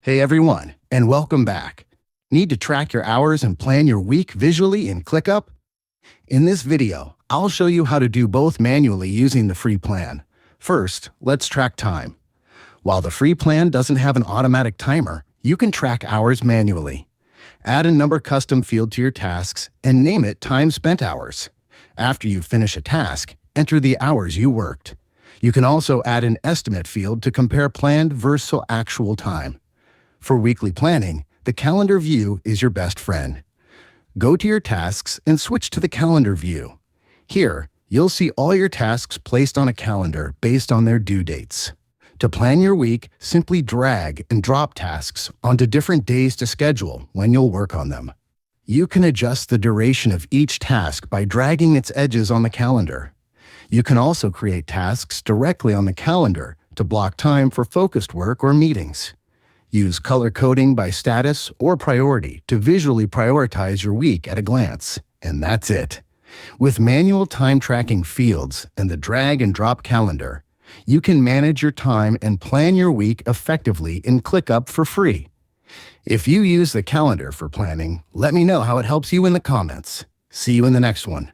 Hey everyone, and welcome back. Need to track your hours and plan your week visually in ClickUp? In this video, I'll show you how to do both manually using the free plan. First, let's track time. While the free plan doesn't have an automatic timer, you can track hours manually. Add a number custom field to your tasks and name it Time Spent Hours. After you finish a task, enter the hours you worked. You can also add an estimate field to compare planned versus actual time. For weekly planning, the calendar view is your best friend. Go to your tasks and switch to the calendar view. Here, you'll see all your tasks placed on a calendar based on their due dates. To plan your week, simply drag and drop tasks onto different days to schedule when you'll work on them. You can adjust the duration of each task by dragging its edges on the calendar. You can also create tasks directly on the calendar to block time for focused work or meetings. Use color coding by status or priority to visually prioritize your week at a glance, and that's it. With manual time tracking fields and the drag and drop calendar, you can manage your time and plan your week effectively in ClickUp for free. If you use the calendar for planning, let me know how it helps you in the comments. See you in the next one.